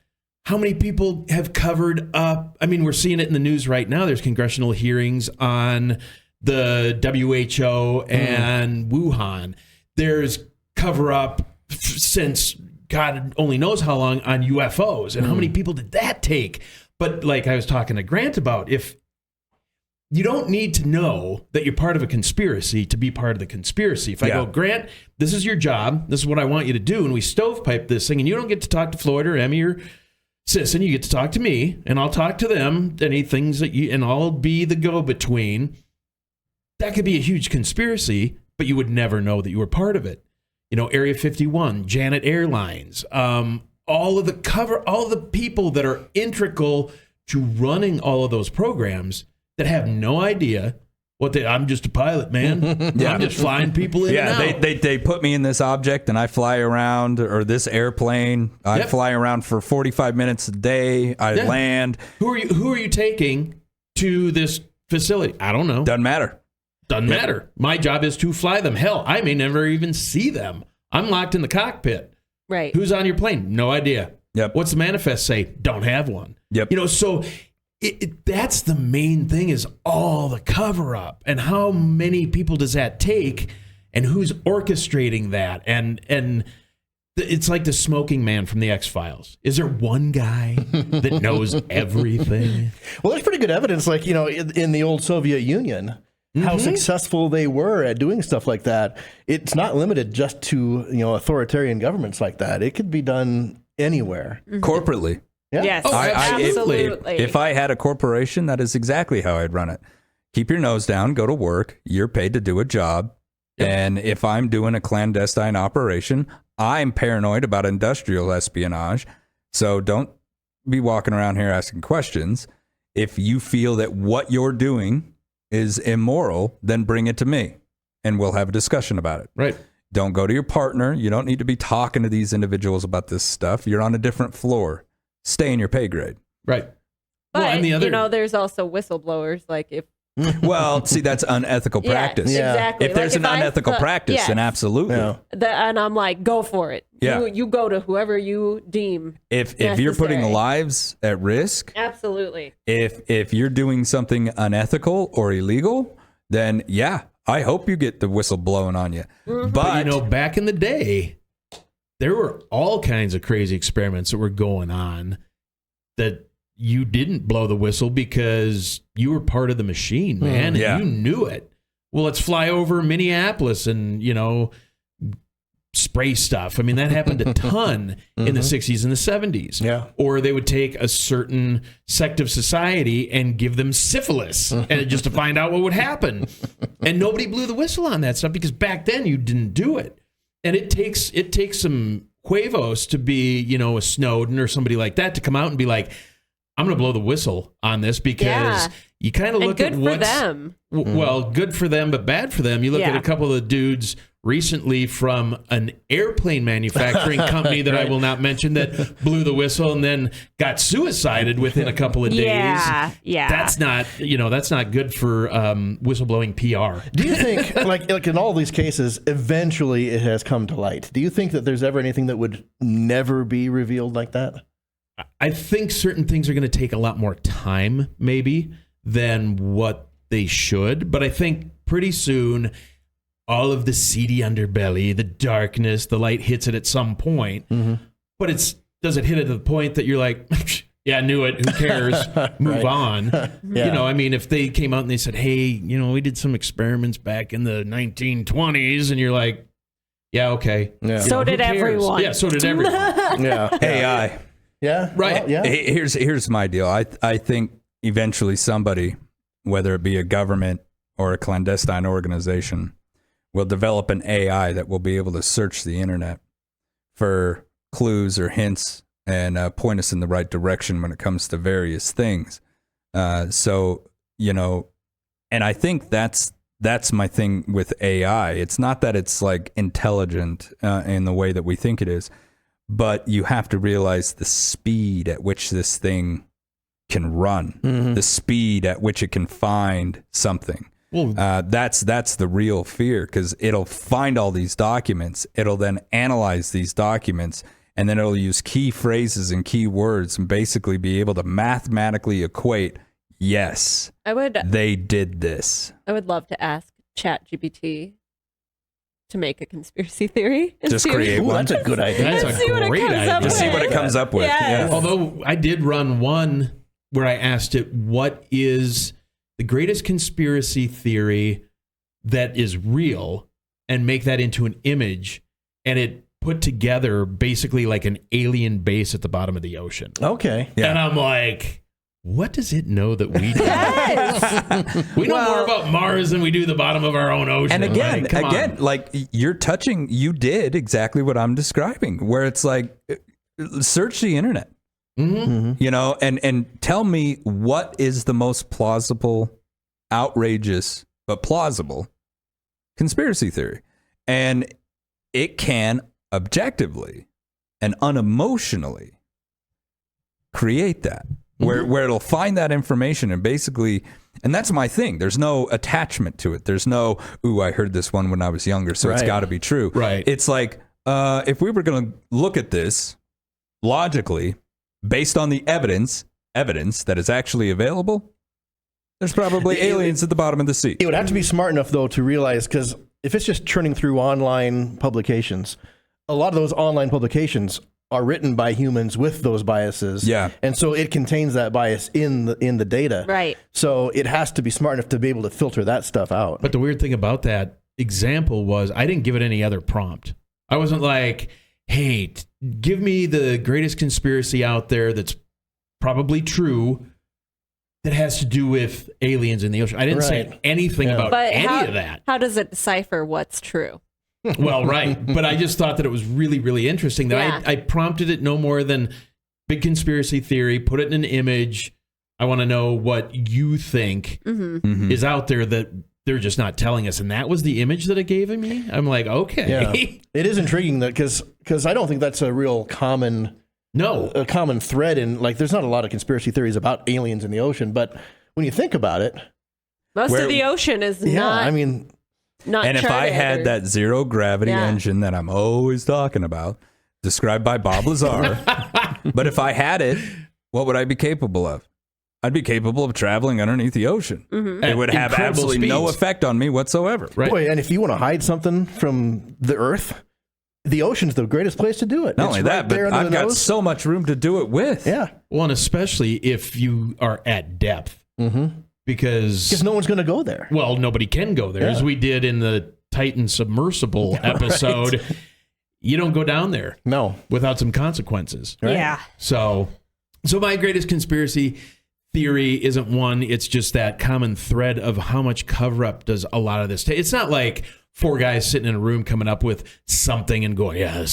how many people have covered up? I mean, we're seeing it in the news right now. There's congressional hearings on the WHO and Wuhan. There's cover up since God only knows how long on UFOs. And how many people did that take? But like I was talking to Grant about, if you don't need to know that you're part of a conspiracy to be part of the conspiracy. If I go, Grant, this is your job. This is what I want you to do. And we stovepipe this thing, and you don't get to talk to Floyd or Emmy or Sisson, you get to talk to me, and I'll talk to them. Any things that and I'll be the go-between. That could be a huge conspiracy, but you would never know that you were part of it. Area 51, Janet Airlines, all of the people that are integral to running all of those programs that have no idea I'm just a pilot, man. I'm just flying people in and out. They put me in this object and I fly around, or this airplane. I fly around for 45 minutes a day. I land. Who are you taking to this facility? I don't know. Doesn't matter. Doesn't matter. My job is to fly them. Hell, I may never even see them. I'm locked in the cockpit. Right. Who's on your plane? No idea. Yep. What's the manifest say? Don't have one. Yep. So that's the main thing, is all the cover up, and how many people does that take, and who's orchestrating that, and it's like the smoking man from the X-Files. Is there one guy that knows everything? Well, there's pretty good evidence, like, in the old Soviet Union, how successful they were at doing stuff like that. It's not limited just to, authoritarian governments like that. It could be done anywhere. Corporately. Yeah. Yes, absolutely. If I had a corporation, that is exactly how I'd run it. Keep your nose down, go to work. You're paid to do a job. Yep. And if I'm doing a clandestine operation, I'm paranoid about industrial espionage. So don't be walking around here asking questions. If you feel that what you're doing is immoral, then bring it to me and we'll have a discussion about it. Right. Don't go to your partner. You don't need to be talking to these individuals about this stuff. You're on a different floor. Stay in your pay grade. Right. But, and the other, there's also whistleblowers. Like if. Well, see, that's unethical practice. Yeah, exactly. If there's an unethical practice, then absolutely. Yeah. And I'm like, go for it. Yeah. You go to whoever you deem If necessary. you're putting lives at risk. Absolutely. If you're doing something unethical or illegal, then I hope you get the whistle blowing on you. Mm-hmm. But back in the day, there were all kinds of crazy experiments that were going on that you didn't blow the whistle because you were part of the machine, man, and you knew it. Well, let's fly over Minneapolis and, spray stuff. I mean, that happened a ton in the 60s and the 70s. Yeah. Or they would take a certain sect of society and give them syphilis and just to find out what would happen. And nobody blew the whistle on that stuff because back then you didn't do it. And it takes some huevos to be, a Snowden or somebody like that to come out and be like, I'm going to blow the whistle on this because you kind of look at what's... good for them. Well, good for them, but bad for them. You look at a couple of dudes recently from an airplane manufacturing company that I will not mention that blew the whistle and then got suicided within a couple of days. Yeah. That's not, that's not good for whistleblowing PR. Do you think, like in all these cases, eventually it has come to light? Do you think that there's ever anything that would never be revealed like that? I think certain things are going to take a lot more time, maybe, than what they should. But I think pretty soon, all of the seedy underbelly, the darkness, the light hits it at some point. Mm-hmm. But does it hit at the point that you're like, Yeah, I knew it. Who cares? Move on. You know, I mean, if they came out and they said, hey, you know, we did some experiments back in the 1920s, and you're like, yeah, okay. Yeah. So did everyone. Yeah, so did everyone. Yeah. AI. Yeah. Right. Well, yeah. Here's my deal. I think eventually somebody, whether it be a government or a clandestine organization, will develop an AI that will be able to search the internet for clues or hints and point us in the right direction when it comes to various things. So, you know, and I think that's my thing with AI. It's not that it's like intelligent in the way that we think it is, but you have to realize the speed at which this thing can run, the speed at which it can find something. Well, that's the real fear, because it'll find all these documents. It'll then analyze these documents, and then it'll use key phrases and key words and basically be able to mathematically equate, yes, they did this. I would love to ask ChatGPT to make a conspiracy theory. Just create one. That's a good idea. That's a great idea. Just see what it comes up with. Yes. Yeah. Although I did run one where I asked it, what is the greatest conspiracy theory that is real, and make that into an image, and it put together basically like an alien base at the bottom of the ocean. Okay. Yeah. And I'm like, what does it know that we do? Yes. We know more about Mars than we do the bottom of our own ocean. And again, like, come on. like you did exactly what I'm describing, where it's like, search the internet, you know, and tell me what is the most plausible, outrageous, but plausible conspiracy theory. And it can objectively and unemotionally create that. Where it'll find that information and basically, and that's my thing. There's no attachment to it. There's no, ooh, I heard this one when I was younger, so it's got to be true. Right. It's like, if we were going to look at this logically, based on the evidence that is actually available, there's probably aliens at the bottom of the sea. It would have to be smart enough, though, to realize, because if it's just churning through online publications, a lot of those online publications are written by humans with those biases. Yeah. And so it contains that bias in the data. Right. So it has to be smart enough to be able to filter that stuff out. But the weird thing about that example was I didn't give it any other prompt. I wasn't like, hey, give me the greatest conspiracy out there that's probably true that has to do with aliens in the ocean. I didn't say anything about any of that. How does it decipher what's true? Well, right. But I just thought that it was really, really interesting that I prompted it no more than big conspiracy theory, put it in an image. I want to know what you think is out there that they're just not telling us. And that was the image that it gave me. I'm like, okay. Yeah. It is intriguing that because I don't think that's a real common thread in, like, there's not a lot of conspiracy theories about aliens in the ocean, but when you think about it, most of the ocean is not. I mean, not and if I charted had that zero gravity engine that I'm always talking about, described by Bob Lazar, but if I had it, what would I be capable of? I'd be capable of traveling underneath the ocean. It would have absolutely no effect on me whatsoever. Right. Boy, and if you want to hide something from the Earth, the ocean's the greatest place to do it. Not only that, but I've got so much room to do it with. Yeah. Well, and especially if you are at depth. Because no one's going to go there. Well, nobody can go there, as we did in the Titan submersible episode. You don't go down there, without some consequences. Right? Yeah. So my greatest conspiracy theory isn't one. It's just that common thread of how much cover up does a lot of this take. It's not like four guys sitting in a room coming up with something and going, yeah,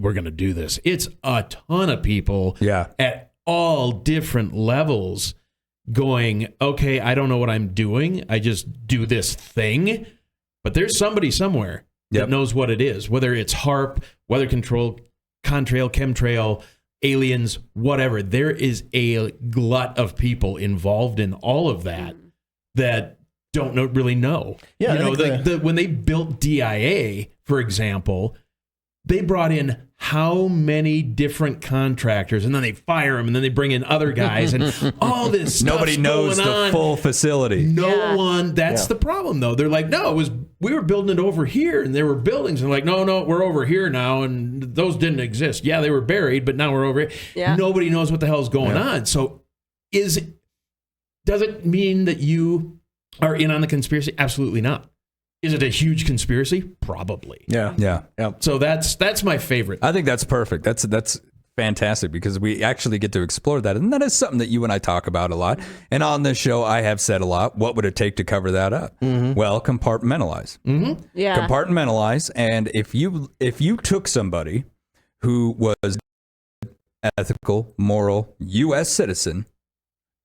we're going to do this. It's a ton of people at all different levels going, okay, I don't know what I'm doing. I just do this thing. But there's somebody somewhere that knows what it is, whether it's HARP, weather control, contrail, chemtrail, aliens, whatever. There is a glut of people involved in all of that don't really know. Yeah, when they built DIA, for example, They brought in how many different contractors, and then they fire them, and then they bring in other guys, and all this stuff. Nobody knows the full facility. No one. That's the problem, though. They're like, no, we were building it over here, and there were buildings, and like, no, we're over here now, and those didn't exist. Yeah, they were buried, but now we're over here. Yeah. Nobody knows what the hell's going on. So, does it mean that you are in on the conspiracy? Absolutely not. Is it a huge conspiracy? Probably. Yeah. So that's my favorite. I think that's perfect. That's fantastic because we actually get to explore that. And that is something that you and I talk about a lot. And on this show, I have said a lot. What would it take to cover that up? Well, compartmentalize. Yeah. Compartmentalize. And if you took somebody who was ethical, moral, U.S. citizen,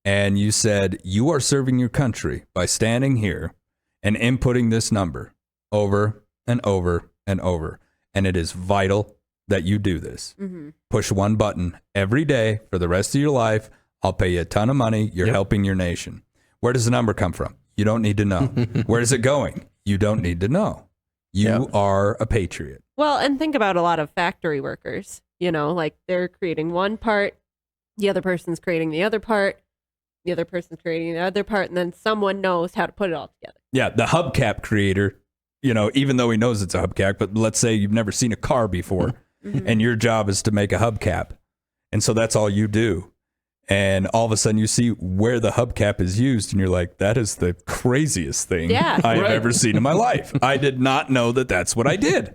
and you said, you are serving your country by standing here and inputting this number over and over and over. And it is vital that you do this. Push one button every day for the rest of your life. I'll pay you a ton of money. You're helping your nation. Where does the number come from? You don't need to know. Where is it going? You don't need to know. You are a patriot. Well, and think about a lot of factory workers, like they're creating one part, the other person's creating the other part, the other person's creating the other part, and then someone knows how to put it all together. Yeah, the hubcap creator, even though he knows it's a hubcap, but let's say you've never seen a car before, and your job is to make a hubcap. And so that's all you do. And all of a sudden you see where the hubcap is used, and you're like, that is the craziest thing I have ever seen in my life. I did not know that that's what I did.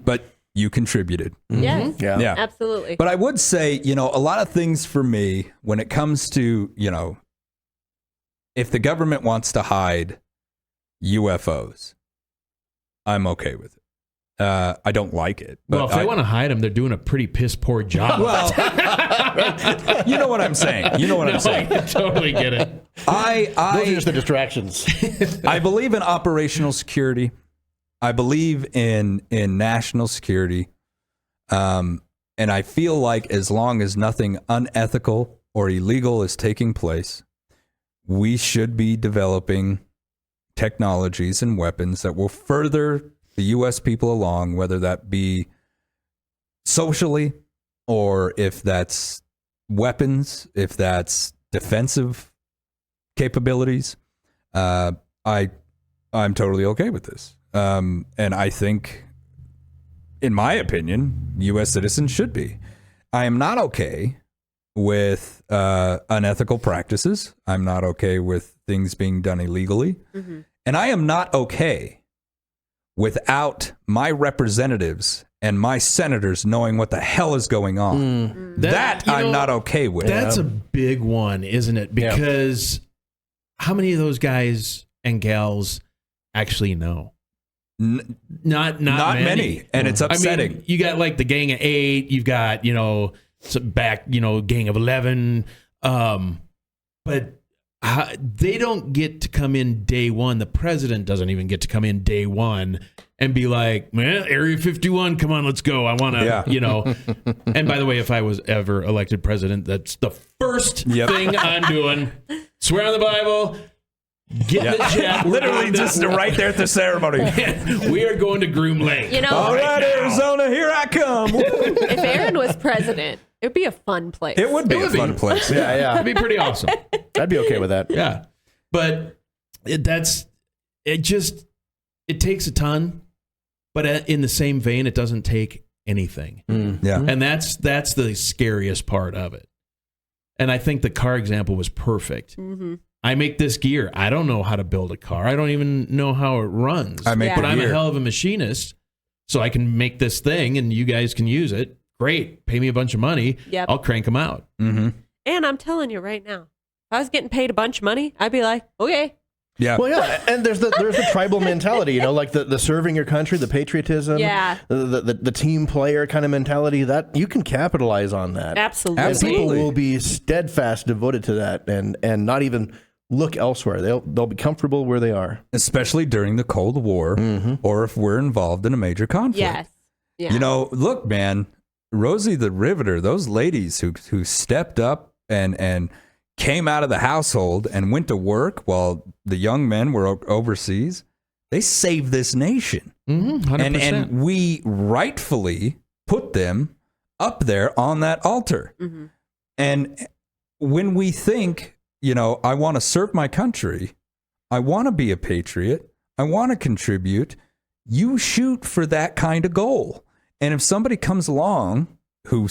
But you contributed. Yes. Yeah. Absolutely. But I would say, a lot of things for me when it comes to, if the government wants to hide UFOs, I'm okay with it. I don't like it. But well, if they want to hide them, they're doing a pretty piss poor job. Well, you know what I'm saying. I totally get it. Those are just the distractions. I believe in operational security. I believe in national security. And I feel like as long as nothing unethical or illegal is taking place, we should be developing technologies and weapons that will further the U.S. people along, whether that be socially or if that's weapons, if that's defensive capabilities. I'm totally okay with this. And I think, in my opinion, U.S. citizens should be. I am not okay with unethical practices. I'm not okay with things being done illegally. And I am not okay without my representatives and my senators knowing what the hell is going on. That I'm not okay with. That's a big one, isn't it? Because how many of those guys and gals actually know? Not many. And it's upsetting. I mean, you got like the Gang of 8, you've got, Gang of 11. But they don't get to come in day one. The president doesn't even get to come in day one and be like, man, Area 51, come on, let's go. I want to, And by the way, if I was ever elected president, that's the first thing I'm doing. Swear on the Bible. Get in the jet. Literally just right there at the ceremony. We are going to Groom Lake. All right, Arizona, here I come. If Aaron was president, it would be a fun place. It would be a fun place. Yeah. It'd be pretty awesome. I'd be okay with that. Yeah. But it takes a ton, but in the same vein, it doesn't take anything. Yeah. And that's the scariest part of it. And I think the car example was perfect. I make this gear. I don't know how to build a car. I don't even know how it runs. But I'm a hell of a machinist, so I can make this thing and you guys can use it. Great. Pay me a bunch of money. Yep. I'll crank them out. And I'm telling you right now, if I was getting paid a bunch of money, I'd be like, okay. Yeah. Well, yeah, and there's the tribal mentality, like the serving your country, the patriotism, the team player kind of mentality, that you can capitalize on that. Absolutely. And people will be steadfast, devoted to that, and not even look elsewhere. They'll be comfortable where they are. Especially during the Cold War, or if we're involved in a major conflict. Yes. Yeah. Look, man, Rosie the Riveter, those ladies who stepped up and came out of the household and went to work while the young men were overseas, They saved this nation. 100%. And we rightfully put them up there on that altar. Mm-hmm. And when we think, I want to serve my country, I want to be a patriot, I want to contribute, you shoot for that kind of goal. And if somebody comes along who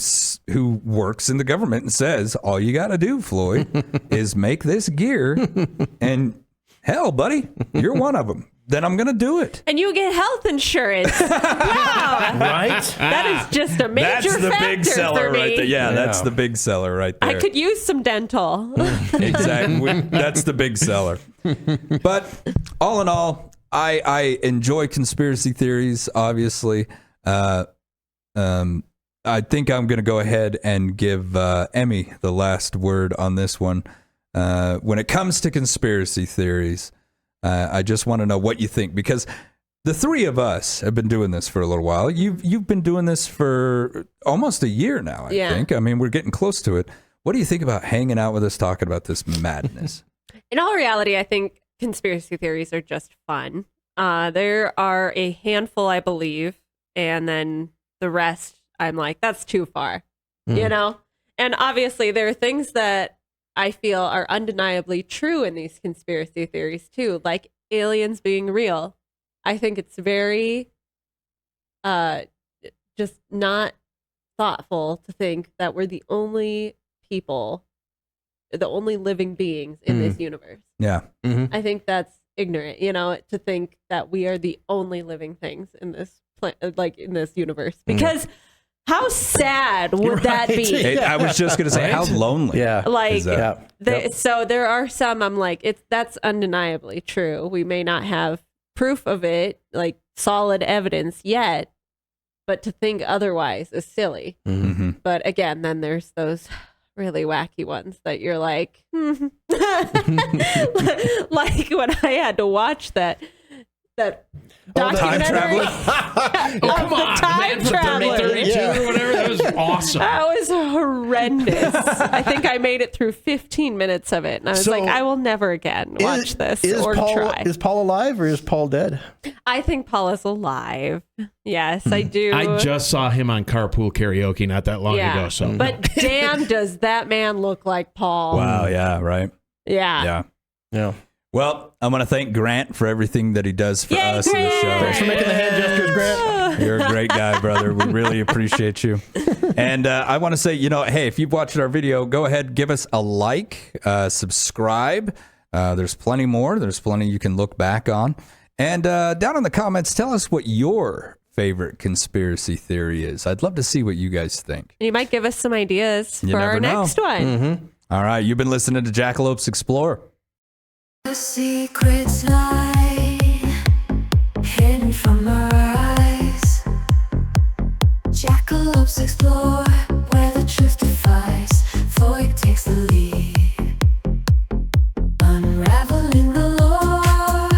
works in the government and says, all you got to do, Floyd, is make this gear, and hell, buddy, you're one of them, then I'm going to do it. And you get health insurance. Yeah. Right? That is just a major That's the factor big seller for me. right there. Yeah, that's the big seller right there. I could use some dental. Exactly. That's the big seller. But all in all, I enjoy conspiracy theories, obviously. I think I'm going to go ahead and give Emmy the last word on this one. When it comes to conspiracy theories, I just want to know what you think, because the three of us have been doing this for a little while. You've been doing this for almost a year now, I think. I mean, we're getting close to it. What do you think about hanging out with us talking about this madness? In all reality, I think conspiracy theories are just fun. There are a handful, I believe, and then the rest, I'm like, that's too far, And obviously, there are things that I feel are undeniably true in these conspiracy theories too, like aliens being real. I think it's very just not thoughtful to think that we're the only people, the only living beings in this universe. Yeah. Mm-hmm. I think that's ignorant, to think that we are the only living things in this in this universe, because how sad would that be? I was just going to say, how lonely. Yeah. Like, Yep. So there are some, I'm like, that's undeniably true. We may not have proof of it, like solid evidence yet, but to think otherwise is silly. Mm-hmm. But again, then there's those really wacky ones that you're like, like when I had to watch that documentary. Come on, the time Man from traveler. 3032 or whatever. That was awesome. That was horrendous. I think I made it through 15 minutes of it, and I was like, I will never again watch this or try. Is Paul alive or is Paul dead? I think Paul is alive. Yes, I do. I just saw him on Carpool Karaoke not that long ago. So, but damn, does that man look like Paul? Wow. Yeah. Right. Yeah. Yeah. Well, I want to thank Grant for everything that he does for us in the show. Thanks for making the hand gestures, Grant. You're a great guy, brother. We really appreciate you. And I want to say, hey, if you've watched our video, go ahead, give us a like, subscribe. There's plenty more. There's plenty you can look back on. And down in the comments, tell us what your favorite conspiracy theory is. I'd love to see what you guys think. You might give us some ideas You for never our know. next one. Mm-hmm. All right. You've been listening to Jackalopes Explore. The secrets lie hidden from our eyes. Jackalopes explore where the truth defies. Floyd takes the lead, unraveling the lore.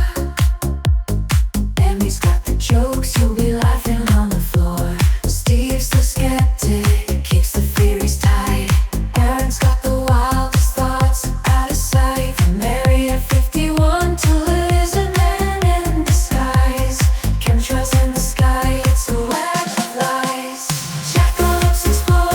Emmy's got the jokes, you'll be laughing on the floor. Steve's the skeptic, keeps the theories tight. Aaron's got the wildest thoughts, out of sight. From Area 51 to lizard man in disguise. Chemtrails in the sky, it's a web of lies. Jackalopes explore.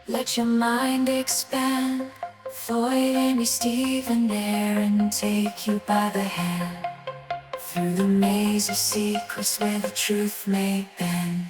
Let your mind expand. Floyd, Amy, Steve, and Aaron take you by the hand through the maze of secrets where the truth may bend.